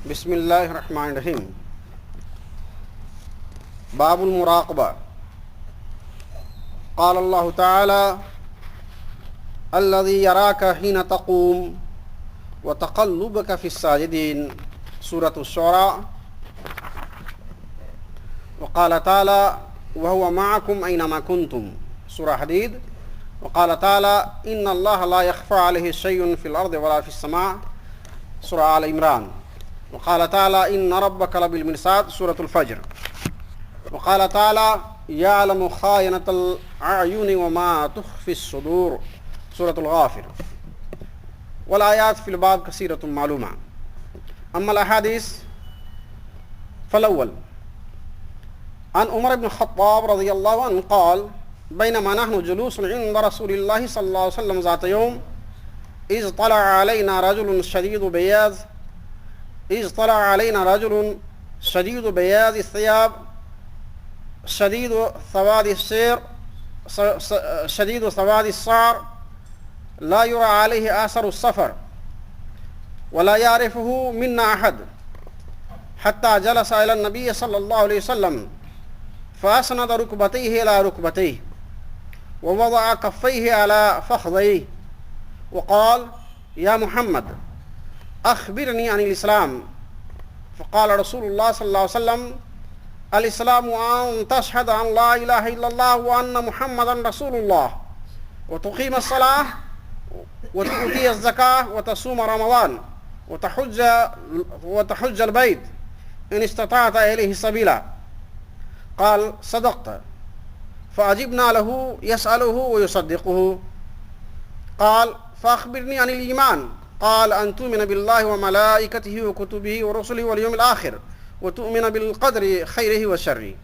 بسم اللہ الرحمن الرحیم. باب المراقبہ. قال اللہ تعالی الذی یراک حین تقوم وتقلبک فی الساجدین. سورۃ الشعراء. وقال تعالی وهو معکم اینما کنتم. سورہ حدید. وقال تعالی ان اللہ لا یخفی علیہ شیء فی الارض ولا فی السماء. سورہ آل عمران. وقال تعالی ان ربک لبالمرصاد. سورۃ الفجر. وقال تعالی یعلم خائنۃ الاعین وما تخفی الصدور. سورۃ الغافر. والآیات فی الباب کثیرۃ معلومہ. اما الاحادیث فالاول عن عمر بن الخطاب رضی اللہ عنہ قال بينما نحن جلوس عند رسول الله صلى الله عليه وسلم ذات يوم إذ طلع علينا رجل شديد بياض الثياب شديد سواد الشعر لا يرى عليه آثر السفر ولا يعرفه منا أحد حتى جلس إلى النبي صلى الله عليه وسلم فأسند ركبتيه إلى ركبتيه ووضع كفيه على فخذيه وقال يا محمد أخبرني عن الإسلام. فقال رسول الله صلى الله عليه وسلم الإسلام أن تشهد أن لا إله إلا الله وأن محمدا رسول الله وتقيم الصلاة وتؤتي الزكاة وتصوم رمضان وتحج البيت إن استطعت إليه سبيلا. قال صدقت. فأجبنا له يسأله ويصدقه. قال فأخبرني عن الإيمان. قال أن تؤمن بالله وملائكته وكتبه ورسله واليوم الآخر وتؤمن بالقدر خيره وشره.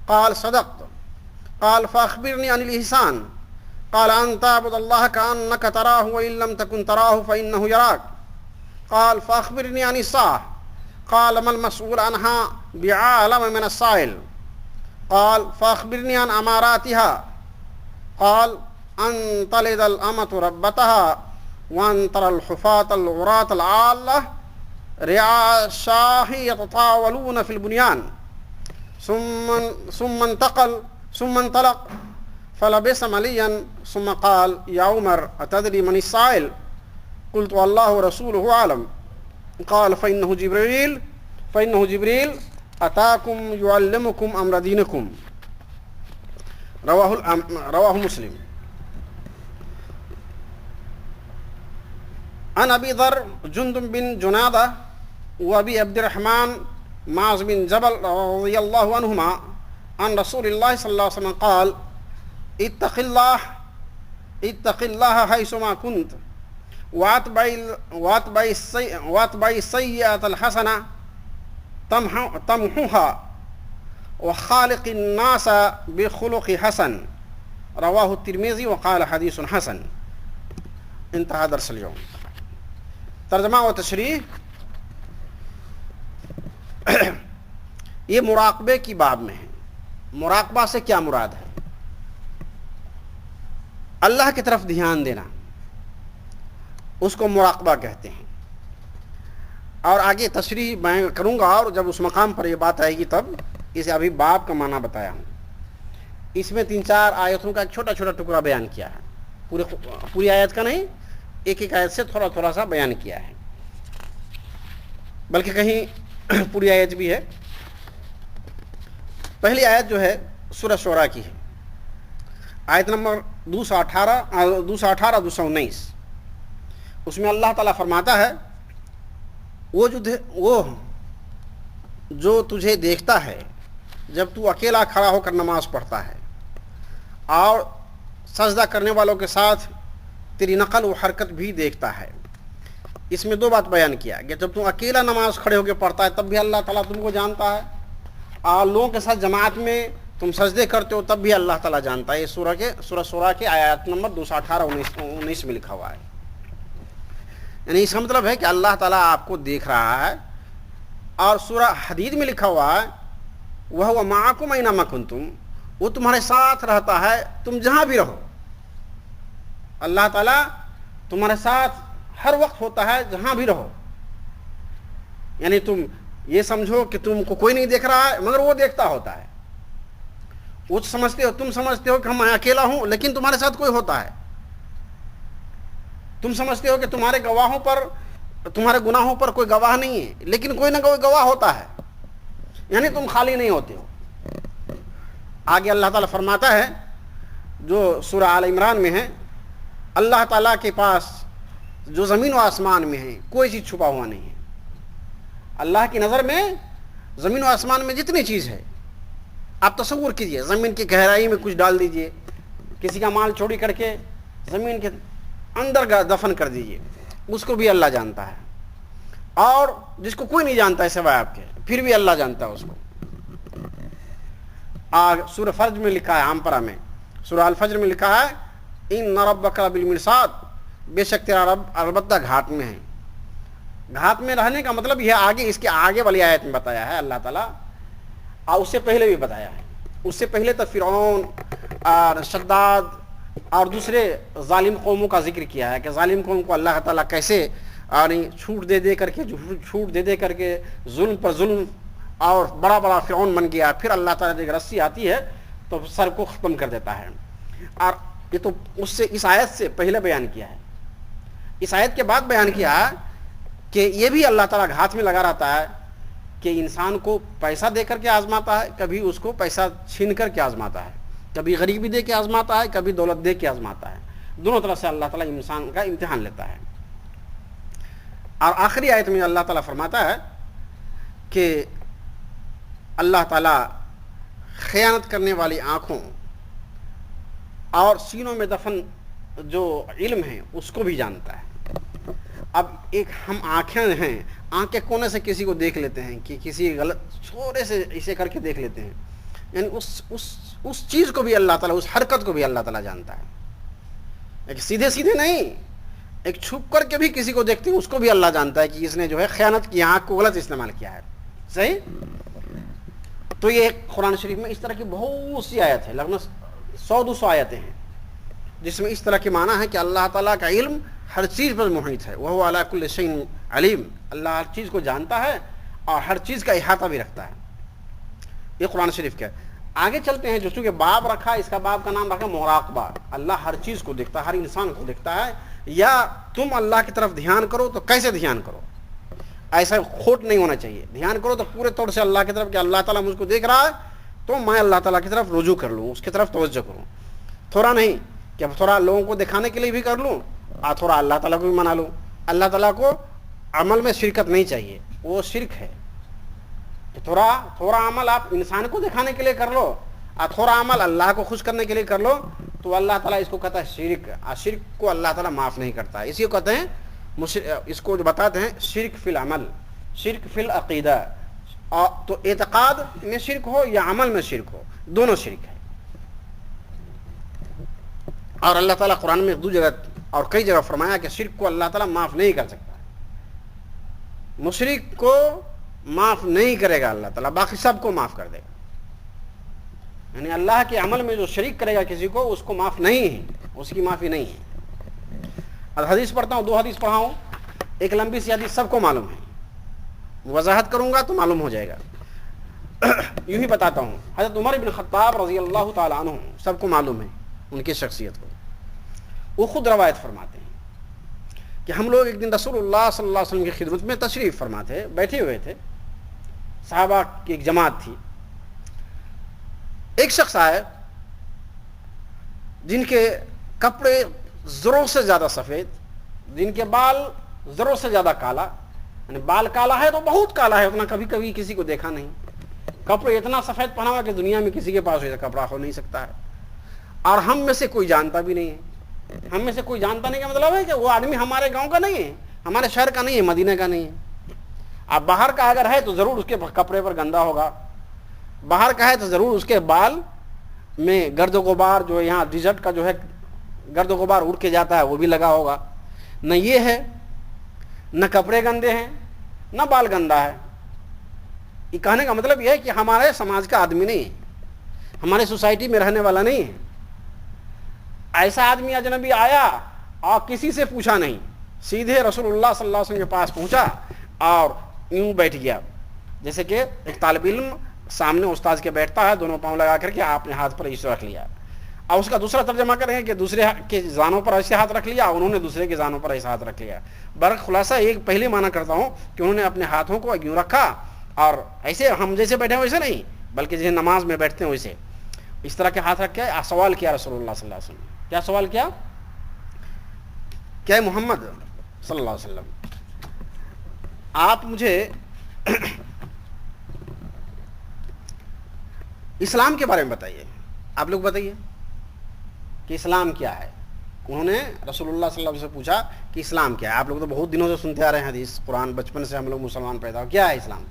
قال صدقت. قال فأخبرني عن الإحسان. قال أن تعبد الله كأنك تراه وإن لم تكن تراه فإنه يراك. قال فأخبرني عن الساعة. قال ما المسؤول عنها بعالم من السائل. قال فأخبرني عن أماراتها. قال أن تلد الأمة ربتها وأن ترى الحفاة العراة العالة رعاء الشاه يتطاولون في البنيان. ثم انطلق فلبس مليا ثم قال يا عمر أتدري من السائل؟ قلت الله ورسوله أعلم. قال فإنه جبريل أتاكم يعلمكم أمر دينكم. رواه مسلم. عن أبي ذر جندب بن جنادة وأبي عبد الرحمن معاذ بن جبل رضي الله عنهما عن رسول الله صلى الله عليه وسلم قال اتق الله حيثما كنت واتبع السيئة الحسنة تمحوها وخالق الناس بخلق حسن. رواه الترمذي وقال حدیث حسن. انتہا درس اليوم. ترجمہ و تشریح. یہ مراقبے کی باب میں ہے. مراقبہ سے کیا مراد ہے؟ اللہ کی طرف دھیان دینا اس کو مراقبہ کہتے ہیں. اور آگے تشریح میں کروں گا اور جب اس مقام پر یہ بات آئے گی تب اسے ابھی باب کا معنی بتایا ہوں. اس میں 3-4 آیتوں کا ایک چھوٹا چھوٹا ٹکڑا بیان کیا ہے. پوری آیت کا نہیں, ایک آیت سے تھوڑا تھوڑا سا بیان کیا ہے, بلکہ کہیں پوری آیت بھی ہے. پہلی آیت جو ہے سورہ شعراء کی ہے, آیت نمبر 218-219. اس میں اللہ تعالیٰ فرماتا ہے وہ جو تجھے دیکھتا ہے جب تو اکیلا کھڑا ہو کر نماز پڑھتا ہے اور سجدہ کرنے والوں کے ساتھ تیری نقل و حرکت بھی دیکھتا ہے. اس میں 2 بات بیان کیا کہ جب تم اکیلا نماز کھڑے ہو کے پڑھتا ہے تب بھی اللہ تعالیٰ تم کو جانتا ہے, اور لوگوں کے ساتھ جماعت میں تم سجدے کرتے ہو تب بھی اللہ تعالیٰ جانتا ہے. یہ سورہ شعراء کے آیات نمبر 218-19 میں لکھا ہوا ہے. یعنی اس کا مطلب ہے کہ اللہ تعالیٰ آپ کو دیکھ رہا ہے. اور سورہ حدید میں لکھا ہوا ہے وَهُوَ مَعَكُمْ أَيْنَمَا كُنتُمْ, وہ تمہارے ساتھ رہتا ہے تم جہاں بھی رہو. اللہ تعالیٰ تمہارے ساتھ ہر وقت ہوتا ہے جہاں بھی رہو. یعنی تم یہ سمجھو کہ تم کو کوئی نہیں دیکھ رہا ہے مگر وہ دیکھتا ہوتا ہے. وہ سمجھتے ہو، تم سمجھتے ہو کہ میں اکیلا ہوں لیکن تمہارے ساتھ کوئی ہوتا ہے. تم سمجھتے ہو کہ تمہارے گواہوں پر، تمہارے گناہوں پر کوئی گواہ نہیں ہے لیکن کوئی نہ کوئی گواہ ہوتا ہے. یعنی تم خالی نہیں ہوتے ہو. آگے اللہ تعالیٰ فرماتا ہے جو سورہ آل عمران میں ہے، اللہ تعالیٰ کے پاس جو زمین و آسمان میں ہے کوئی چیز چھپا ہوا نہیں ہے. اللہ کی نظر میں زمین و آسمان میں جتنی چیز ہے، آپ تصور کیجئے زمین کی گہرائی میں کچھ ڈال دیجئے، کسی کا مال چوری کر کے زمین کے اندر دفن کر دیجئے، اس کو بھی اللہ جانتا ہے. اور جس کو کوئی نہیں جانتا ہے سوائے آپ کے، پھر بھی اللہ جانتا ہے اس کو. سورہ فجر میں لکھا ہے، آمپرا میں سورہ الفجر میں لکھا ہے ان ربک بالمرصاد، بے شک تیرا رب البتہ گھاٹ میں ہے. گھاٹ میں رہنے کا مطلب یہ آگے، اس کے آگے والی آیت میں بتایا ہے اللہ تعالیٰ، اور اس سے پہلے بھی بتایا ہے. اس سے پہلے تو فرعون اور شداد اور دوسرے ظالم قوموں کا ذکر کیا ہے کہ ظالم قوم کو اللہ تعالیٰ کیسے چھوٹ دے دے کر کے ظلم پر ظلم اور بڑا بڑا فرعون بن گیا. پھر اللہ تعالیٰ جب رسی آتی ہے تو سر کو ختم کر دیتا ہے. اور یہ تو اس سے اس آیت سے پہلے بیان کیا ہے. اس آیت کے بعد بیان کیا ہے کہ یہ بھی اللہ تعالیٰ ہاتھ میں لگا رہتا ہے کہ انسان کو پیسہ دے کر کے آزماتا ہے، کبھی اس کو پیسہ چھین کر کے آزماتا ہے، کبھی غریبی دے کے آزماتا ہے، کبھی دولت دے کے آزماتا ہے. دونوں طرف سے اللہ تعالیٰ انسان کا امتحان لیتا ہے. اور آخری آیت میں اللہ تعالیٰ فرماتا ہے کہ اللہ تعالیٰ خیانت کرنے والی آنکھوں اور سینوں میں دفن جو علم ہے اس کو بھی جانتا ہے. اب ایک ہم آنکھیں ہیں، آنکھ کے کونے سے کسی کو دیکھ لیتے ہیں کہ کسی غلط چھوٹے سے اسے کر کے دیکھ لیتے ہیں، یعنی اس چیز کو بھی اللہ تعالیٰ، اس حرکت کو بھی اللہ تعالیٰ جانتا ہے. ایک سیدھے سیدھے نہیں، ایک چھپ کر کے بھی کسی کو دیکھتے ہیں اس کو بھی اللہ جانتا ہے کہ اس نے جو ہے خیانت کی، آنکھ کو غلط استعمال کیا ہے. صحیح. تو یہ قرآن شریف میں اس طرح کی بہت سی آیت ہے، لگ بھگ 100-200 آیتیں ہیں جس میں اس طرح کی معنی ہے کہ اللہ تعالیٰ کا علم ہر چیز پر محیط ہے. وَهُوَ عَلَىٰ كُلِّ شَيْءٍ عَلِيمٌ. اللہ ہر چیز کو جانتا ہے اور ہر چیز کا احاطہ بھی رکھتا ہے. یہ قرآن شریف کا. آگے چلتے ہیں، جو چونکہ باب رکھا، اس کا باب کا نام رکھا مراقبہ. اللہ ہر چیز کو دیکھتا ہے، ہر انسان کو دیکھتا ہے. یا تم اللہ کی طرف دھیان کرو تو کیسے دھیان کرو، ایسا کھوٹ نہیں ہونا چاہیے. دھیان کرو تو پورے طور سے اللہ کی طرف کہ اللہ تعالیٰ مجھ کو دیکھ رہا ہے تو میں اللہ تعالیٰ کی طرف رجوع کر لوں، اس کی طرف توجہ کروں. تھوڑا نہیں کہ تھوڑا لوگوں کو دکھانے کے لیے بھی کر لوں اور تھوڑا اللہ تعالیٰ کو بھی منا لوں. اللہ تعالیٰ کو عمل میں شرکت نہیں چاہیے، وہ شرک ہے. کہ تھوڑا عمل آپ انسان کو دکھانے کے لیے کر لو اور تھوڑا عمل اللہ کو خوش کرنے کے لیے کر لو تو اللہ تعالیٰ اس کو کہتا ہے شرک. اور شرک کو اللہ تعالیٰ معاف نہیں کرتا. اسی کو کہتے ہیں، اس کو جو بتاتے ہیں شرک فی العمل، شرک فی العقیدہ. تو اعتقاد میں شرک ہو یا عمل میں شرک ہو، دونوں شرک ہے. اور اللہ تعالیٰ قرآن میں دو جگہ اور کئی جگہ فرمایا کہ شرک کو اللہ تعالیٰ معاف نہیں کر سکتا. مشرک کو معاف نہیں کرے گا اللہ تعالیٰ، باقی سب کو معاف کر دے گا. یعنی اللہ کے عمل میں جو شریک کرے گا کسی کو، اس کو معاف نہیں ہے، اس کی معافی نہیں ہے. اب حدیث پڑھتا ہوں، 2 حدیث پڑھاؤں. ایک لمبی سی حدیث سب کو معلوم ہے، وضاحت کروں گا تو معلوم ہو جائے گا. یوں ہی بتاتا ہوں. حضرت عمر بن خطاب رضی اللہ تعالیٰ عنہ، سب کو معلوم ہے ان کی شخصیت کو. وہ خود روایت فرماتے ہیں کہ ہم لوگ ایک دن رسول اللہ صلی اللہ علیہ وسلم کی خدمت میں تشریف فرما تھے، بیٹھے ہوئے تھے، صحابہ کی ایک جماعت تھی. ایک شخص آئے جن کے کپڑے ضرورت سے زیادہ سفید، جن کے بال ضرورت سے زیادہ کالا. یعنی بال کالا ہے تو بہت کالا ہے، اتنا کبھی کبھی کسی کو دیکھا نہیں. کپڑے اتنا سفید پہنا ہوا کہ دنیا میں کسی کے پاس ایسا کپڑا ہو نہیں سکتا ہے. اور ہم میں سے کوئی جانتا بھی نہیں ہے. ہم میں سے کوئی جانتا نہیں کا مطلب ہے کہ وہ آدمی ہمارے گاؤں کا نہیں ہے، ہمارے شہر کا نہیں ہے، مدینہ کا نہیں ہے. اب باہر کا اگر ہے تو ضرور اس کے کپڑے پر گندا ہوگا، باہر کا ہے تو ضرور اس کے بال میں گرد و غبار، جو یہاں ڈیزرٹ کا جو ہے گرد و غبار اڑ کے جاتا ہے وہ بھی لگا ہوگا. نہ یہ ہے، نہ کپڑے گندے ہیں، نہ بال گندا ہے. یہ کہنے کا مطلب یہ ہے کہ ہمارے سماج کا آدمی نہیں ہے، ہمارے سوسائٹی میں رہنے والا نہیں ہے. ایسا آدمی اجنبی آیا اور کسی سے پوچھا نہیں، سیدھے رسول اللہ صلی اللہ علیہ وسلم کے پاس پہنچا اور یوں بیٹھ گیا، جیسے کہ ایک طالب علم سامنے استاد کے بیٹھتا ہے، دونوں پاؤں لگا کر کے آپ نے ہاتھ پر ایسے رکھ لیا، اور اس کا دوسرا ترجمہ کریں کہ دوسرے کے زانوں پر ایسے ہاتھ رکھ لیا، انہوں نے دوسرے کے زانوں پر ایسے ہاتھ رکھ لیا۔ خلاصہ ایک پہلے معنی کرتا ہوں کہ انہوں نے اپنے ہاتھوں کو یوں رکھا، اور ایسے ہم جیسے بیٹھے ہیں ویسے نہیں، بلکہ جیسے نماز میں بیٹھتے ہیں ویسے اس طرح کے ہاتھ رکھ کے سوال کیا رسول اللہ صلی اللہ علیہ وسلم۔ کیا سوال کیا؟ کہ محمد صلی اللہ علیہ وسلم، آپ مجھے اسلام کے بارے میں بتائیے، آپ لوگ بتائیے کہ اسلام کیا ہے۔ انہوں نے رسول اللہ صلی اللہ علیہ وسلم سے پوچھا کہ اسلام کیا ہے۔ آپ لوگ تو بہت دنوں سے سنتے آ رہے ہیں حدیث قرآن، بچپن سے ہم لوگ مسلمان پیدا ہو، کیا ہے اسلام؟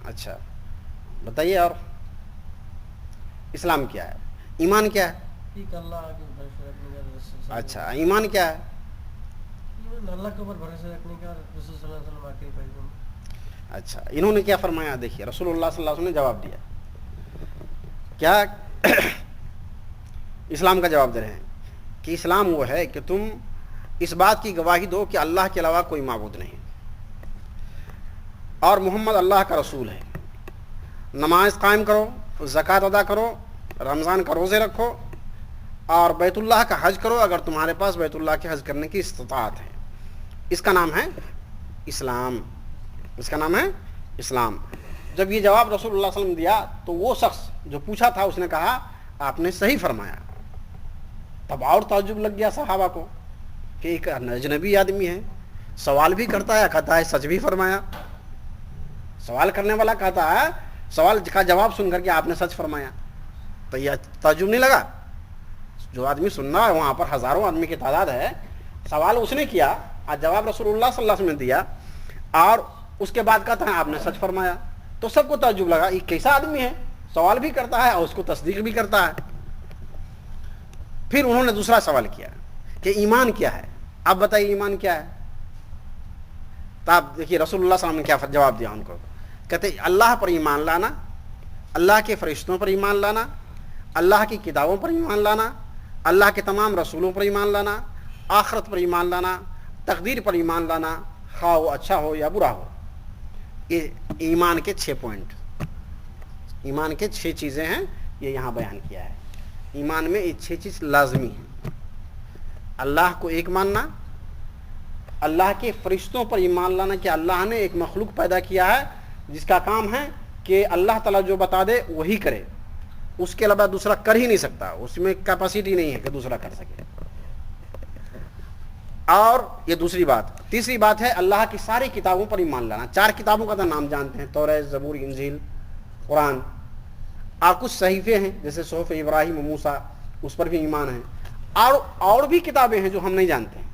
اچھا بتائیے، اور اسلام کیا ہے؟ ایمان کیا ہے؟ اچھا ایمان کیا ہے؟ اللہ کے اوپر بھروسہ رکھنے کا، رسول صلی اللہ علیہ وسلم آخری پیغام۔ اچھا انہوں نے کیا فرمایا؟ دیکھیے رسول اللہ صلی اللہ علیہ وسلم نے جواب دیا، کیا اسلام کا جواب دے رہے ہیں کہ اسلام وہ ہے کہ تم اس بات کی گواہی دو کہ اللہ کے علاوہ کوئی معبود نہیں اور محمد اللہ کا رسول ہے، نماز قائم کرو، زکوٰۃ ادا کرو، رمضان کا روزے رکھو، اور بیت اللہ کا حج کرو اگر تمہارے پاس بیت اللہ کے حج کرنے کی استطاعت ہے۔ اس کا نام ہے اسلام، اس کا نام ہے اسلام۔ جب یہ جواب رسول اللہ صلی اللہ علیہ وسلم دیا تو وہ شخص جو پوچھا تھا اس نے کہا آپ نے صحیح فرمایا۔ تب اور تعجب لگ گیا صحابہ کو کہ ایک اجنبی آدمی ہے، سوال بھی کرتا ہے، کہتا ہے سچ بھی فرمایا۔ سوال کرنے والا کہتا ہے سوال کا جواب سن کر کے آپ نے سچ فرمایا، تو یہ تعجب نہیں لگا؟ جو آدمی سننا ہے وہاں پر ہزاروں آدمی کی تعداد ہے، سوال اس نے کیا اور جواب رسول اللہ صلی اللہ علیہ وسلم نے دیا، اور اس کے بعد کہتا ہے آپ نے سچ فرمایا، تو سب کو تعجب لگا یہ کیسا آدمی ہے، سوال بھی کرتا ہے اور اس کو تصدیق بھی کرتا ہے۔ پھر انہوں نے دوسرا سوال کیا کہ ایمان کیا ہے؟ اب بتائیے ایمان کیا ہے؟ تو آپ دیکھیے رسول اللہ صلی اللہ علیہ وسلم نے کیا جواب دیا ان کو، کہتے اللہ پر ایمان لانا، اللہ کے فرشتوں پر ایمان لانا، اللہ کی کتابوں پر ایمان لانا، اللہ کے تمام رسولوں پر ایمان لانا، آخرت پر ایمان لانا، تقدیر پر ایمان لانا، خواہ وہ اچھا ہو یا برا ہو۔ یہ ایمان کے 6 پوائنٹ، ایمان کے 6 چیزیں ہیں، یہ یہاں بیان کیا ہے۔ ایمان میں یہ 6 چیز لازمی ہیں۔ اللہ کو ایک ماننا، اللہ کے فرشتوں پر ایمان لانا کہ اللہ نے ایک مخلوق پیدا کیا ہے جس کا کام ہے کہ اللہ تعالیٰ جو بتا دے وہی کرے، اس کے علاوہ دوسرا کر ہی نہیں سکتا، اس میں کیپیسٹی نہیں ہے کہ دوسرا کر سکے۔ اور یہ دوسری بات۔ تیسری بات ہے اللہ کی ساری کتابوں پر ایمان لانا۔ 4 کتابوں کا تو نام جانتے ہیں، توریت، زبور، انجیل، قرآن، اور کچھ صحیفے ہیں جیسے صحف ابراہیم و موسیٰ، اس پر بھی ایمان ہے، اور بھی کتابیں ہیں جو ہم نہیں جانتے ہیں،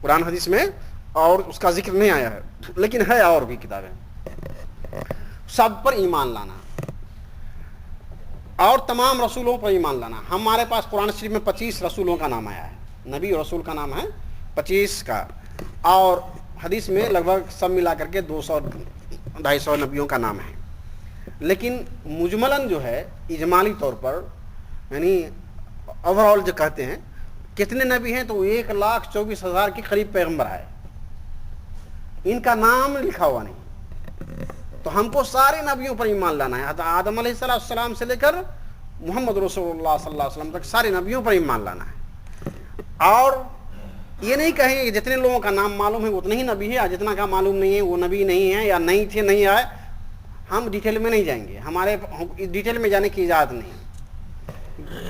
قرآن حدیث میں اور اس کا ذکر نہیں آیا ہے، لیکن ہے اور بھی کتابیں، سب پر ایمان لانا، اور تمام رسولوں پر ایمان لانا۔ ہمارے پاس قرآن شریف میں 25 رسولوں کا نام آیا ہے، نبی اور رسول کا نام ہے 25 کا، اور حدیث میں لگ بھگ سب ملا کر کے 200-250 نبیوں کا نام ہے، لیکن مجملاً جو ہے اجمالی طور پر یعنی اوور آل جو کہتے ہیں کتنے نبی ہیں تو 1,24,000 کے قریب پیغمبر آئے، ان کا نام لکھا ہوا نہیں۔ تو ہم کو سارے نبیوں پر ایمان لانا ہے، آدم علیہ السلام سے لے کر محمد رسول اللہ صلی اللہ علیہ وسلم تک سارے نبیوں پر ایمان لانا ہے۔ اور یہ نہیں کہیں کہ جتنے لوگوں کا نام معلوم ہے اتنے ہی نبی ہے، اور جتنا کا معلوم نہیں ہے وہ نبی نہیں ہے، یا نہیں تھے نہیں آئے۔ ہم ڈیٹیل میں نہیں جائیں گے، ہمارے ڈیٹیل میں جانے کی اجازت نہیں ہے۔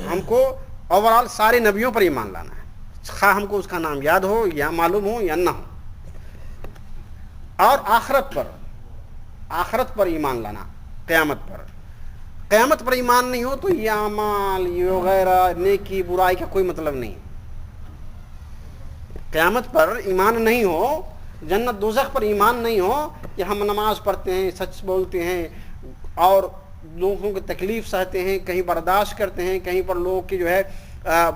ہم کو اوور آل سارے نبیوں پر ایمان لانا ہے، خواہ ہم کو اس کا نام یاد ہو یا معلوم ہو یا نہ ہو۔ اور آخرت پر ایمان لانا، قیامت پر ایمان نہیں ہو تو یہ اعمال یہ وغیرہ نیکی برائی کا کوئی مطلب نہیں۔ قیامت پر ایمان نہیں ہو، جنت دوزخ پر ایمان نہیں ہو کہ ہم نماز پڑھتے ہیں، سچ بولتے ہیں، اور لوگوں کی تکلیف سہتے ہیں، کہیں برداشت کرتے ہیں، کہیں پر لوگ کی جو ہے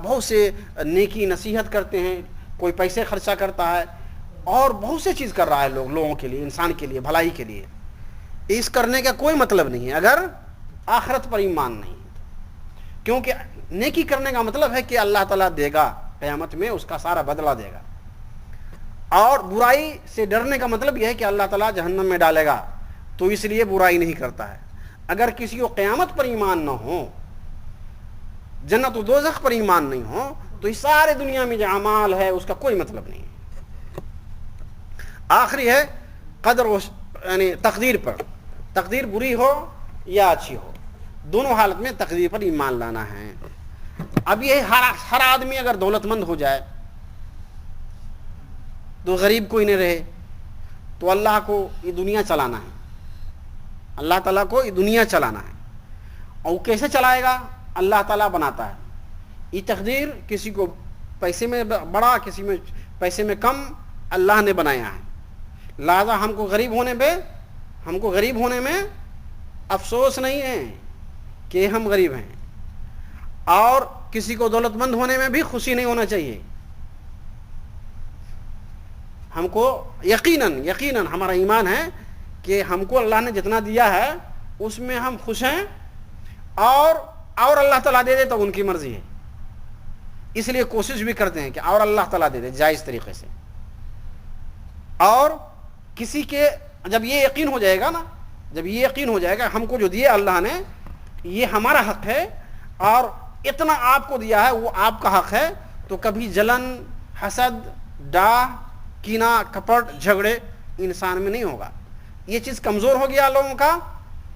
بہت سے نیکی نصیحت کرتے ہیں، کوئی پیسے خرچہ کرتا ہے اور بہت سے چیز کر رہا ہے لوگوں کے لیے، انسان کے لیے، بھلائی کے لیے۔ اس کرنے کا کوئی مطلب نہیں ہے اگر آخرت پر ایمان نہیں، کیونکہ نیکی کرنے کا مطلب ہے کہ اللہ تعالیٰ دے گا، قیامت میں اس کا سارا بدلہ دے گا. اور برائی سے ڈرنے کا مطلب یہ ہے کہ اللہ تعالیٰ جہنم میں ڈالے گا، تو اس لیے برائی نہیں کرتا ہے. اگر کسی کو قیامت پر ایمان نہ ہو، جنت و دوزخ پر ایمان نہیں ہو، تو اس سارے دنیا میں جو اعمال ہے اس کا کوئی مطلب نہیں ہے. آخری ہے قدر یعنی تقدیر پر. تقدیر بری ہو یا اچھی ہو، دونوں حالت میں تقدیر پر ایمان لانا ہے. اب یہ ہر آدمی اگر دولت مند ہو جائے تو غریب کوئی نہیں رہے، تو اللہ کو یہ دنیا چلانا ہے، اللہ تعالیٰ کو یہ دنیا چلانا ہے. اور وہ کیسے چلائے گا؟ اللہ تعالیٰ بناتا ہے. یہ تقدیر کسی کو پیسے میں بڑا، کسی میں پیسے میں کم، اللہ نے بنایا ہے. لہذا ہم کو غریب ہونے میں افسوس نہیں ہے کہ ہم غریب ہیں، اور کسی کو دولت مند ہونے میں بھی خوشی نہیں ہونا چاہیے. ہم کو یقیناً ہمارا ایمان ہے کہ ہم کو اللہ نے جتنا دیا ہے اس میں ہم خوش ہیں، اور اللہ تعالیٰ دے دے تو ان کی مرضی ہے. اس لیے کوشش بھی کرتے ہیں کہ اور اللہ تعالیٰ دے دے جائز طریقے سے. اور کسی کے جب یہ یقین ہو جائے گا ہم کو جو دیا اللہ نے یہ ہمارا حق ہے، اور اتنا آپ کو دیا ہے وہ آپ کا حق ہے، تو کبھی جلن، حسد، ڈاہ، کینہ، کپٹ، جھگڑے انسان میں نہیں ہوگا. یہ چیز کمزور ہو گیا لوگوں کا،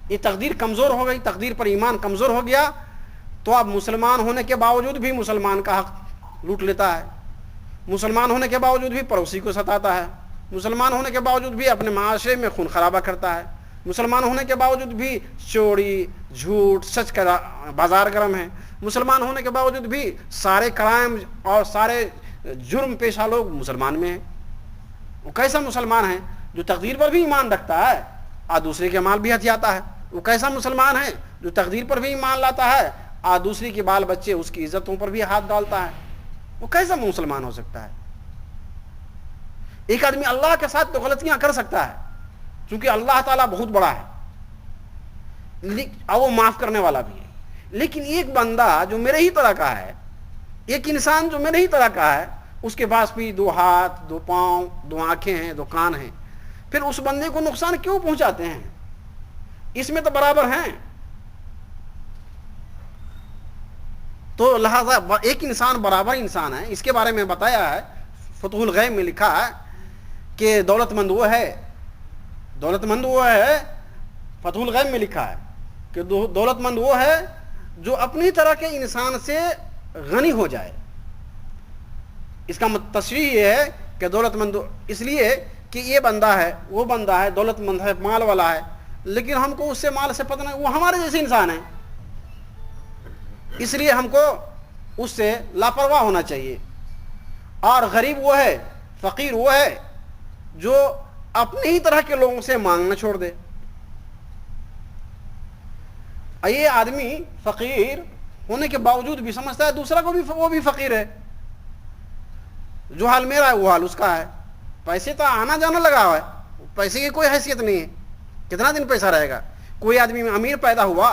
یہ تقدیر کمزور ہو گئی، تقدیر پر ایمان کمزور ہو گیا، تو اب مسلمان ہونے کے باوجود بھی مسلمان کا حق لوٹ لیتا ہے، مسلمان ہونے کے باوجود بھی پڑوسی کو ستاتا ہے، مسلمان ہونے کے باوجود بھی اپنے معاشرے میں خون خرابہ کرتا ہے، مسلمان ہونے کے باوجود بھی چوری، جھوٹ، سچ کا بازار گرم ہے، مسلمان ہونے کے باوجود بھی سارے کرائم اور سارے جرم پیشہ لوگ مسلمان میں ہیں. وہ کیسا مسلمان ہے جو تقدیر پر بھی ایمان رکھتا ہے اور دوسرے کے مال بھی ہتھیاتا ہے؟ وہ کیسا مسلمان ہے جو تقدیر پر بھی ایمان لاتا ہے اور دوسری کے بال بچے اس کی عزتوں پر بھی ہاتھ ڈالتا ہے؟ وہ کیسا مسلمان ہو سکتا ہے؟ ایک آدمی اللہ کے ساتھ تو غلطیاں کر سکتا ہے کیونکہ اللہ تعالیٰ بہت بڑا ہے اور وہ معاف کرنے والا بھی ہے، لیکن ایک بندہ جو میرے ہی طرح کا ہے، ایک انسان جو میرے ہی طرح کا ہے، اس کے پاس بھی 2 ہاتھ، 2 پاؤں، 2 آنکھیں ہیں، 2 کان ہیں، پھر اس بندے کو نقصان کیوں پہنچاتے ہیں؟ اس میں تو برابر ہیں. تو لہذا ایک انسان برابر انسان ہے. اس کے بارے میں بتایا ہے، فتح الغیب میں لکھا ہے کہ دولت مند وہ ہے، فتح الغیب میں لکھا ہے کہ دولت مند وہ ہے جو اپنی طرح کے انسان سے غنی ہو جائے. اس کا تشریح یہ ہے کہ دولت مند اس لیے کہ یہ بندہ ہے، وہ بندہ ہے، دولت مند ہے، مال والا ہے، لیکن ہم کو اس سے مال سے پتہ نہیں، وہ ہمارے جیسے انسان ہے، اس لیے ہم کو اس سے لاپرواہ ہونا چاہیے. اور غریب وہ ہے، فقیر وہ ہے جو اپنے ہی طرح کے لوگوں سے مانگنا چھوڑ دے. یہ آدمی فقیر ہونے کے باوجود بھی سمجھتا ہے دوسرا کو بھی وہ بھی فقیر ہے، جو حال میرا ہے وہ حال اس کا ہے. پیسے تو آنا جانا لگا ہوا ہے، پیسے کی کوئی حیثیت نہیں ہے، کتنا دن پیسہ رہے گا. کوئی آدمی امیر پیدا ہوا،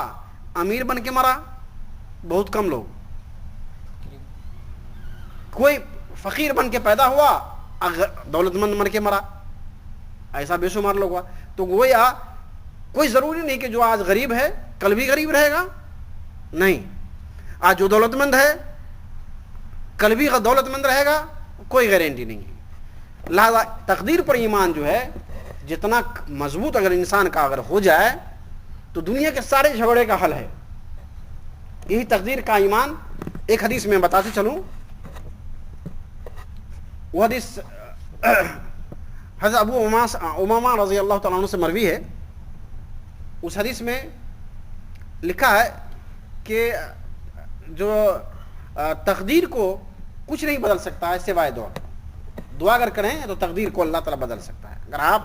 امیر بن کے مرا، بہت کم لوگ. کوئی فقیر بن کے پیدا ہوا، دولت مند بن کے مرا، ایسا بے شمار لوگ ہوا. تو گویا کوئی ضروری نہیں کہ جو آج غریب ہے کل بھی غریب رہے گا، نہیں. آج جو دولت مند ہے کل بھی دولت مند رہے گا، کوئی گارنٹی نہیں ہے. لہذا تقدیر پر ایمان جو ہے جتنا مضبوط اگر انسان کا اگر ہو جائے تو دنیا کے سارے جھگڑے کا حل ہے. یہی تقدیر کا ایمان. ایک حدیث میں بتاتے چلوں، وہ حدیث حضرت ابو امامہ رضی اللہ تعالیٰ عنہ سے مروی ہے. اس حدیث میں لکھا ہے کہ جو تقدیر کو کچھ نہیں بدل سکتا ہے سوائے دعا اگر کریں تو تقدیر کو اللہ تعالیٰ بدل سکتا ہے. اگر آپ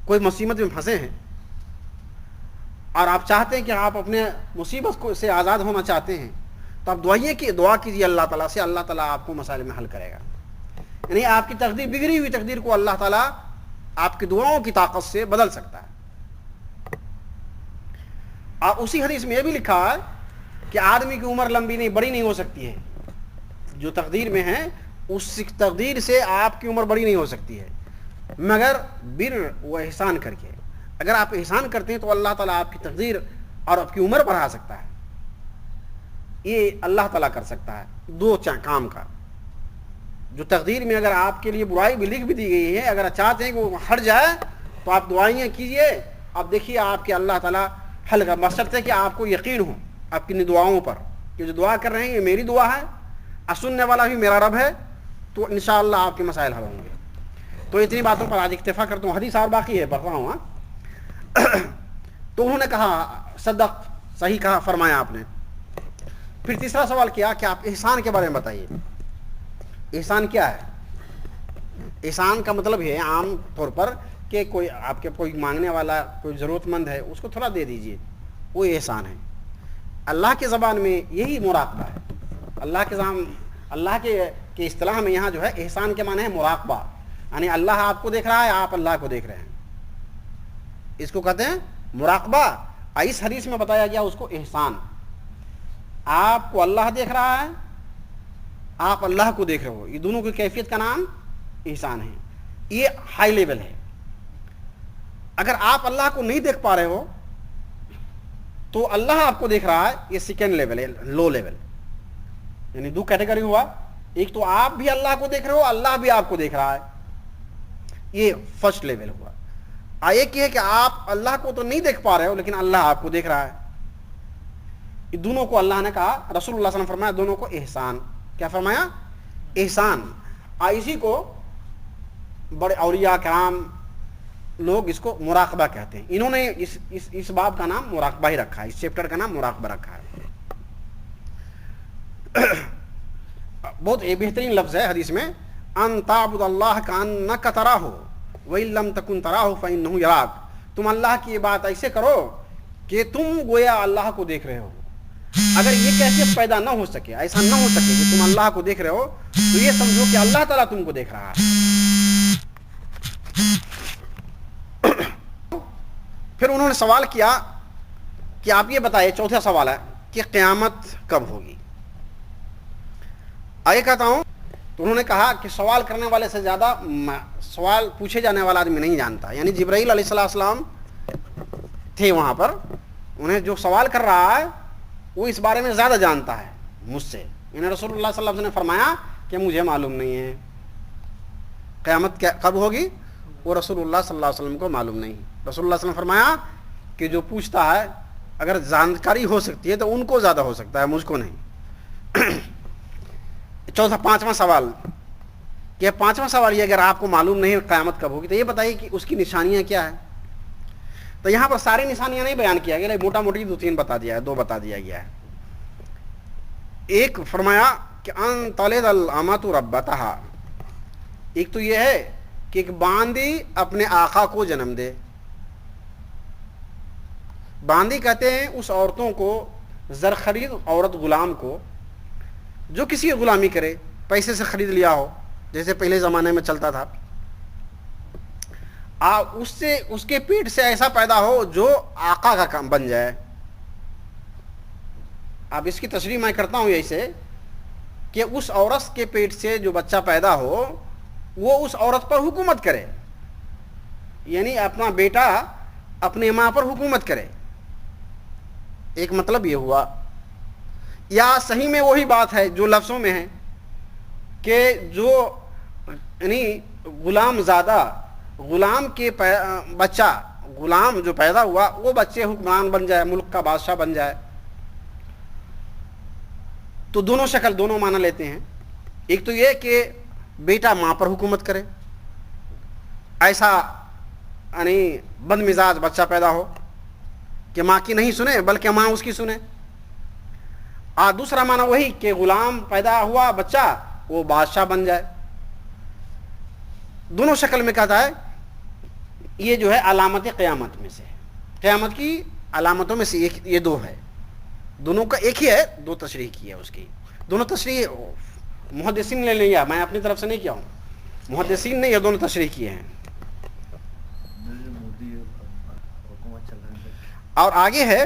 کوئی مصیبت میں پھنسے ہیں اور آپ چاہتے ہیں کہ آپ اپنے مصیبت کو سے آزاد ہونا چاہتے ہیں، تو آپ دعا کیجیے اللہ تعالیٰ سے، اللہ تعالیٰ آپ کو مسائل میں حل کرے گا. یعنی آپ کی تقدیر، بگڑی ہوئی تقدیر کو اللہ تعالیٰ آپ کی دعاؤں کی طاقت سے بدل سکتا ہے. اور اسی حدیث میں یہ بھی لکھا ہے کہ آدمی کی عمر لمبی نہیں، بڑی نہیں ہو سکتی ہے، جو تقدیر میں ہے اس تقدیر سے آپ کی عمر بڑی نہیں ہو سکتی ہے مگر بر و احسان کر کے. اگر آپ احسان کرتے ہیں تو اللہ تعالیٰ آپ کی تقدیر اور آپ کی عمر بڑھا سکتا ہے. یہ اللہ تعالیٰ کر سکتا ہے دو کام کا. جو تقدیر میں اگر آپ کے لیے برائی بھی لکھ بھی دی گئی ہے, اگر چاہتے ہیں کہ وہ ہٹ جائے تو آپ دعائیں کیجئے. آپ دیکھیے آپ کے اللہ تعالیٰ حل کا مقصد ہے کہ آپ کو یقین ہو آپ کی دعاؤں پر کہ جو دعا کر رہے ہیں یہ میری دعا ہے اور سننے والا بھی میرا رب ہے, تو انشاءاللہ آپ کے مسائل حل ہوں گے. تو اتنی باتوں پر آج اکتفا کرتا ہوں. حدیث اور باقی ہے, پڑھ رہا ہوں. تو انہوں نے کہا صدق, صحیح کہا, فرمایا آپ نے. پھر تیسرا سوال کیا کہ آپ احسان کے بارے میں بتائیے. احسان کیا ہے؟ احسان کا مطلب ہے عام طور پر کہ کوئی آپ کے کوئی مانگنے والا کوئی ضرورت مند ہے اس کو تھوڑا دے دیجئے, وہ احسان ہے. اللہ کے زبان میں یہی مراقبہ ہے. اللہ کے اصطلاح میں یہاں جو ہے احسان کے معنی ہے مراقبہ, یعنی اللہ آپ کو دیکھ رہا ہے, آپ اللہ کو دیکھ رہے ہیں, اس کو کہتے ہیں مراقبہ. اس حدیث میں بتایا گیا اس کو احسان. آپ کو اللہ دیکھ رہا ہے, آپ اللہ کو دیکھ رہے ہو, یہ دونوں کی کیفیت کا نام احسان ہے. یہ ہائی لیول ہے. اگر آپ اللہ کو نہیں دیکھ پا رہے ہو تو اللہ آپ کو دیکھ رہا ہے, یہ سیکنڈ لیول ہے, لو لیول. یعنی دو کیٹیگری ہوا, ایک تو آپ بھی اللہ کو دیکھ رہے ہو, اللہ بھی آپ کو دیکھ رہا ہے, یہ فرسٹ لیول ہوا. ایک یہ ہے کہ آپ اللہ کو تو نہیں دیکھ پا رہے ہو لیکن اللہ آپ کو دیکھ رہا ہے. یہ دونوں کو اللہ نے کہا, رسول اللہ صلی اللہ علیہ وسلم فرمایا دونوں کو احسان. کیا فرمایا؟ احسان. اسی کو بڑے اولیاء کرام لوگ اس کو مراقبہ کہتے ہیں. انہوں نے اس باب کا نام مراقبہ ہی رکھا ہے, اس چیپٹر کا نام مراقبہ رکھا ہے. بہت بہترین لفظ ہے حدیث میں, ان تعبد اللہ کانک تراہ وان لم تکن تراہ فانہ یراک. تم اللہ کی بات ایسے کرو کہ تم گویا اللہ کو دیکھ رہے ہو. اگر یہ کیفیت پیدا نہ ہو سکے, ایسا نہ ہو سکے کہ تم اللہ کو دیکھ رہے ہو, تو یہ سمجھو کہ اللہ تعالیٰ تم کو دیکھ رہا ہے. پھر انہوں نے سوال کیا کہ آپ یہ بتائیے, چوتھا سوال ہے کہ قیامت کب ہوگی. آگے کہتا ہوں. تو انہوں نے کہا کہ سوال کرنے والے سے زیادہ سوال پوچھے جانے والا آدمی نہیں جانتا. یعنی جبرائیل علیہ السلام تھے وہاں پر, انہیں جو سوال کر رہا ہے وہ اس بارے میں زیادہ جانتا ہے مجھ سے. انہیں رسول اللہ صلی اللہ علیہ وسلم نے فرمایا کہ مجھے معلوم نہیں ہے قیامت کب ہوگی, وہ رسول اللہ صلی اللہ علیہ وسلم کو معلوم نہیں. رسول اللہ صلی اللہ علیہ وسلم نے فرمایا کہ جو پوچھتا ہے اگر جانکاری ہو سکتی ہے تو ان کو زیادہ ہو سکتا ہے, مجھ کو نہیں. پانچواں سوال کہ پانچواں سوال یہ, اگر آپ کو معلوم نہیں قیامت کب ہوگی تو یہ بتائیے کہ اس کی نشانیاں کیا ہیں. تو یہاں پر ساری نشانیاں نہیں بیان کیا گیا, موٹا موٹی دو بتا دیا گیا ہے. ایک فرمایا کہ ان تلد الامۃ ربتہا. ایک تو یہ ہے کہ ایک باندی اپنے آقا کو جنم دے. باندی کہتے ہیں اس عورتوں کو, زرخرید عورت غلام کو جو کسی کی غلامی کرے, پیسے سے خرید لیا ہو جیسے پہلے زمانے میں چلتا تھا, اس کے پیٹ سے ایسا پیدا ہو جو آقا کا کام بن جائے. اب اس کی تشریح میں کرتا ہوں ایسے کہ اس عورت کے پیٹ سے جو بچہ پیدا ہو وہ اس عورت پر حکومت کرے, یعنی اپنا بیٹا اپنے ماں پر حکومت کرے. ایک مطلب یہ ہوا. یا صحیح میں وہی بات ہے جو لفظوں میں ہے کہ جو یعنی غلام زادہ, غلام کے بچہ, غلام جو پیدا ہوا وہ بچے حکمران بن جائے, ملک کا بادشاہ بن جائے. تو دونوں شکل, دونوں معنی لیتے ہیں. ایک تو یہ کہ بیٹا ماں پر حکومت کرے, ایسا یعنی بد مزاج بچہ پیدا ہو کہ ماں کی نہیں سنے بلکہ ماں اس کی سنے. اور دوسرا معنی وہی کہ غلام پیدا ہوا بچہ وہ بادشاہ بن جائے. دونوں شکل میں کہتا ہے. یہ جو ہے علامت قیامت میں سے, قیامت کی علامتوں میں سے ایک یہ دو ہے. دونوں کا ایک ہی ہے, دو تشریح کی ہے اس کی. دونوں تشریح محدثین نے لیا, میں اپنی طرف سے نہیں کیا ہوں, محدثین نے یہ دونوں تشریح کیے ہیں. اور آگے ہے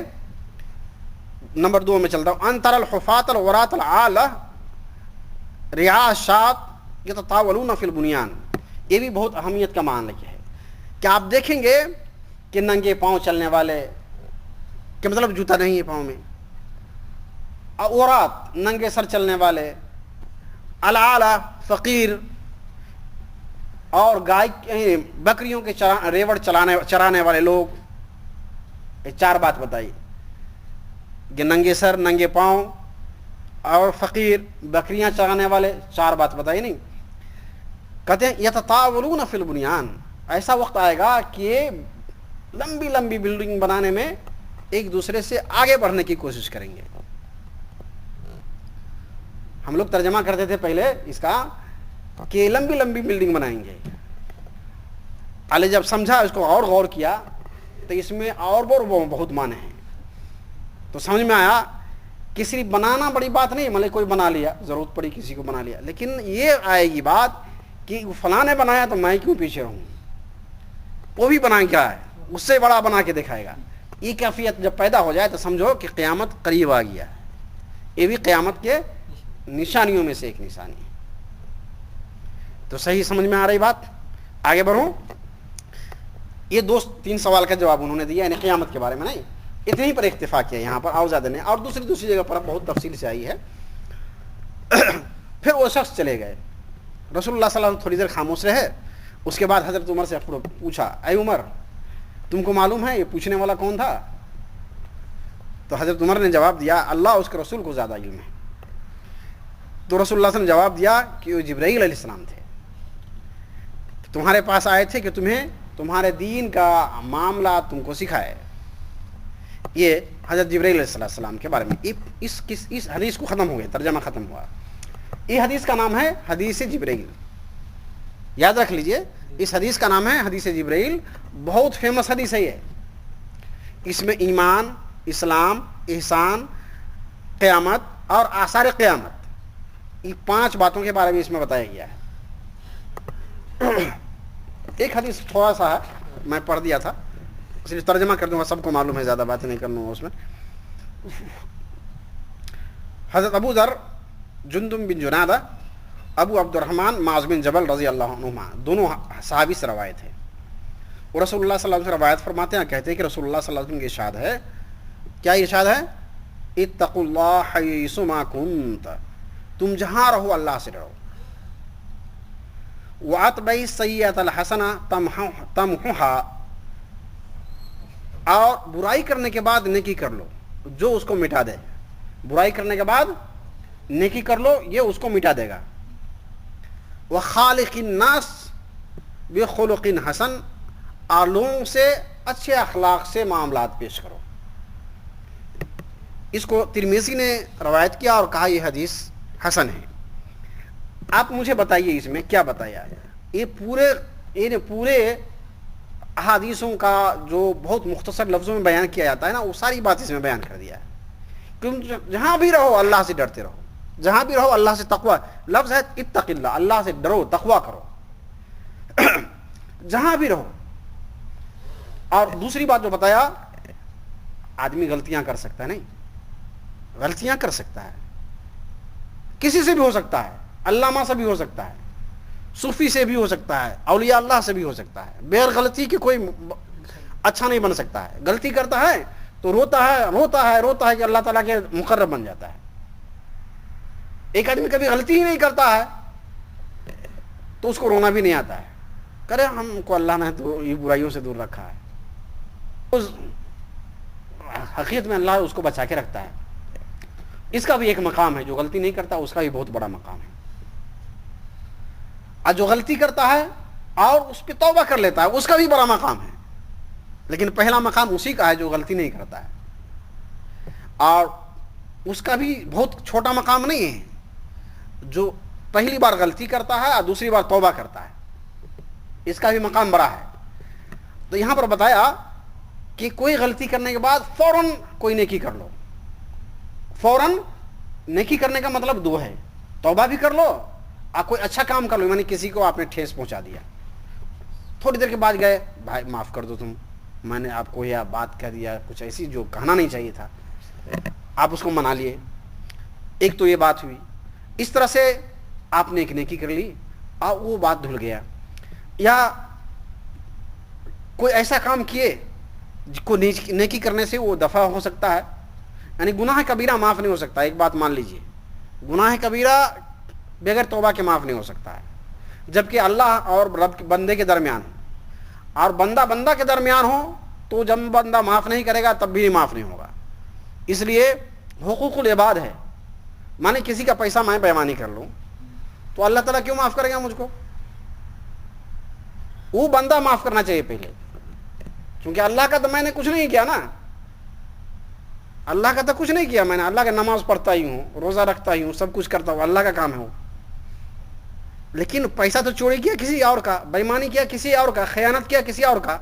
نمبر 2 میں چلتا ہوں. ان تر الحفاۃ العراۃ العالہ رعاء الشاة یتطاولون فی البنیان، یہ بھی بہت اہمیت کا معنی ہے کہ آپ دیکھیں گے کہ ننگے پاؤں چلنے والے، کہ مطلب جوتا نہیں ہے پاؤں میں، عورات ننگے سر چلنے والے، العالی فقیر، اور گائے بکریوں کے ریوڑ چرانے والے لوگ. یہ چار بات بتائی کہ ننگے سر، ننگے پاؤں اور فقیر، بکریاں چرانے والے، چار بات بتائی نہیں. کہتے ہیں یتطاولون فی البنیان، ایسا وقت آئے گا کہ لمبی لمبی بلڈنگ بنانے میں ایک دوسرے سے آگے بڑھنے کی کوشش کریں گے. ہم لوگ ترجمہ کرتے تھے پہلے اس کا کہ لمبی لمبی بلڈنگ بنائیں گے. علی جب سمجھا، اس کو اور غور کیا تو اس میں اور بہت معنی ہیں. تو سمجھ میں آیا کہ صرف بنانا بڑی بات نہیں، مطلب کوئی بنا لیا، ضرورت پڑی کسی کو بنا لیا، لیکن یہ آئے گی بات کہ فلاں نے بنایا تو میں کیوں پیچھے رہوں، وہ بھی بنا کیا ہے، اس سے بڑا بنا کے دکھائے گا. یہ کیفیت جب پیدا ہو جائے تو سمجھو کہ قیامت قریب آ گیا ہے. یہ بھی قیامت کے نشانیوں میں سے ایک نشانی ہے. تو صحیح سمجھ میں آ رہی بات؟ آگے بڑھوں. یہ تین سوال کا جواب انہوں نے دیا، یعنی قیامت کے بارے میں نہیں، اتنے ہی پر اکتفا کیا یہاں پر، اور زیادہ نہیں. اور دوسری جگہ پر بہت تفصیل سے آئی ہے. پھر وہ شخص چلے گئے. رسول اللہ صلی اللہ علیہ وسلم تھوڑی دیر خاموش رہے. اس کے بعد حضرت عمر سے پوچھا، اے عمر، تم کو معلوم ہے یہ پوچھنے والا کون تھا؟ تو حضرت عمر نے جواب دیا، اللہ اس کے رسول کو زیادہ علم ہے. تو رسول اللہ صلی اللہ علیہ وسلم نے جواب دیا کہ وہ جبرائیل علیہ السلام تھے، تمہارے پاس آئے تھے کہ تمہیں تمہارے دین کا معاملہ تم کو سکھائے. یہ حضرت جبرائیل علیہ السلام کے بارے میں. اس حدیث کو ختم ہو گیا، ترجمہ ختم ہوا. یہ حدیث کا نام ہے حدیث جبرائیل. یاد رکھ لیجئے، اس حدیث کا نام ہے حدیث جبرائیل. بہت فیمس حدیث ہے یہ. اس میں ایمان، اسلام، احسان، قیامت اور آثار قیامت، یہ 5 باتوں کے بارے میں اس میں بتایا گیا ہے. ایک حدیث تھوڑا سا ہے، میں پڑھ دیا تھا، صرف ترجمہ کر دوں گا، سب کو معلوم ہے، زیادہ باتیں نہیں کرنا اس میں. حضرت ابو ذر، جندب بن جنادہ، ابو عبد الرحمن معاذ بن جبل رضی اللہ عنہما، دونوں صحابی سے روایت ہے. اور رسول اللہ صلی اللہ علیہ وسلم سے روایت فرماتے ہیں، کہتے ہیں کہ رسول اللہ صلی اللہ علیہ وسلم کی ارشاد ہے. کیا ارشاد ہے؟ اتقوا اللہ حیث ما کنت، تم جہاں رہو اللہ سے ڈرو. وَأَتْبِعِ السَّيِّئَةَ الْحَسَنَةَ تَمْحُهَا، اور برائی کرنے کے بعد نیکی کر لو جو اس کو مٹا دے. برائی کرنے کے بعد نیکی کر لو، یہ اس کو مٹا دے گا. وَخَالِقِ النَّاسِ بِخُلُقٍ حَسَنٍ، اور لوگوں سے اچھے اخلاق سے معاملات پیش کرو. اس کو ترمذی نے روایت کیا اور کہا یہ حدیث حسن ہے. آپ مجھے بتائیے اس میں کیا بتایا ہے؟ یہ پورے احادیثوں کا جو بہت مختصر لفظوں میں بیان کیا جاتا ہے نا، وہ ساری بات اس میں بیان کر دیا ہے. تم جہاں بھی رہو اللہ سے ڈرتے رہو، جہاں بھی رہو اللہ سے تقوی، لفظ ہے اتق اللہ، اللہ سے ڈرو، تقوی کرو جہاں بھی رہو. اور دوسری بات جو بتایا، آدمی غلطیاں کر سکتا ہے، نہیں غلطیاں کر سکتا ہے، کسی سے بھی ہو سکتا ہے، علامہ سے بھی ہو سکتا ہے، صوفی سے بھی ہو سکتا ہے، اولیاء اللہ سے بھی ہو سکتا ہے. بغیر غلطی کے کوئی اچھا نہیں بن سکتا ہے. غلطی کرتا ہے تو روتا ہے کہ اللہ تعالیٰ کے مقرب بن جاتا ہے. ایک آدمی کبھی غلطی ہی نہیں کرتا ہے تو اس کو رونا بھی نہیں آتا ہے، کرے ہم کو اللہ نے تو یہ برائیوں سے دور رکھا ہے. اس حقیقت میں اللہ اس کو بچا کے رکھتا ہے. اس کا بھی ایک مقام ہے، جو غلطی نہیں کرتا اس کا بھی بہت بڑا مقام ہے. اور جو غلطی کرتا ہے اور اس پہ توبہ کر لیتا ہے اس کا بھی بڑا مقام ہے. لیکن پہلا مقام اسی کا ہے جو غلطی نہیں کرتا ہے. اور اس کا بھی بہت چھوٹا مقام نہیں ہے، جو پہلی بار غلطی کرتا ہے اور دوسری بار توبہ کرتا ہے، اس کا بھی مقام بڑا ہے. تو یہاں پر بتایا کہ کوئی غلطی کرنے کے بعد فوراً کوئی نیکی کر لو. فوراً نیکی کرنے کا مطلب 2 ہے، توبہ بھی کر لو اور کوئی اچھا کام کر لو. یعنی کسی کو آپ نے ٹھیس پہنچا دیا، تھوڑی دیر کے بعد گئے، بھائی معاف کر دو، میں نے آپ کو یہ بات کہہ دیا، کچھ ایسی جو کہنا نہیں چاہیے تھا، آپ اس کو منا لیے. ایک تو یہ بات ہوئی. اس طرح سے آپ نے ایک نیکی کر لی اور وہ بات دھل گیا، یا کوئی ایسا کام کیے جس کو نیکی کرنے سے وہ دفع ہو سکتا ہے، یعنی گناہ کبیرہ معاف نہیں ہو سکتا. ایک بات مان لیجئے، گناہ کبیرہ بغیر توبہ کے معاف نہیں ہو سکتا ہے، جبکہ اللہ اور رب کے بندے کے درمیان اور بندہ کے درمیان ہو تو جب بندہ معاف نہیں کرے گا تب بھی معاف نہیں ہوگا. اس لیے حقوق العباد ہے، مانے کسی کا پیسہ میں بےایمانی کر لوں تو اللہ تعالیٰ کیوں معاف کرے گا مجھ کو؟ وہ بندہ معاف کرنا چاہیے پہلے، کیونکہ اللہ کا تو میں نے کچھ نہیں کیا نا، اللہ کا تو کچھ نہیں کیا میں نے. اللہ کا نماز پڑھتا ہی ہوں، روزہ رکھتا ہی ہوں، سب کچھ کرتا ہوں، اللہ کا کام ہے وہ. لیکن پیسہ تو چوری کیا کسی اور کا، بےایمانی کیا کسی اور کا، خیانت کیا کسی اور کا،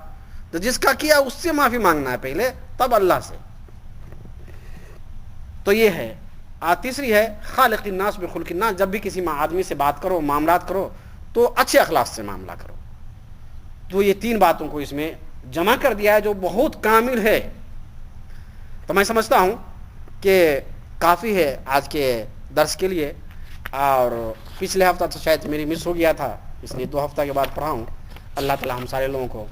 تو جس کا کیا اس سے معافی مانگنا ہے پہلے، تب اللہ سے. تو یہ ہے. تیسری ہے خالق الناس بخلق الناس، جب بھی کسی آدمی سے بات کرو، معاملات کرو تو اچھے اخلاق سے معاملہ کرو. تو یہ تین باتوں کو اس میں جمع کر دیا ہے جو بہت کامل ہے. تو میں سمجھتا ہوں کہ کافی ہے آج کے درس کے لیے، اور پچھلے ہفتہ تو شاید میری مس ہو گیا تھا، اس لیے 2 ہفتہ کے بعد پڑھا ہوں. اللہ تعالی ہم سارے لوگوں کو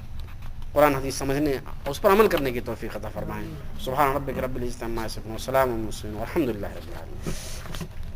قرآن حدیث سمجھنے اور اس پر عمل کرنے کی توفیق عطا فرمائیں. سبحان ربک رب العزت عما یصفون وسلام علی المرسلین والحمد للہ رب العالمین.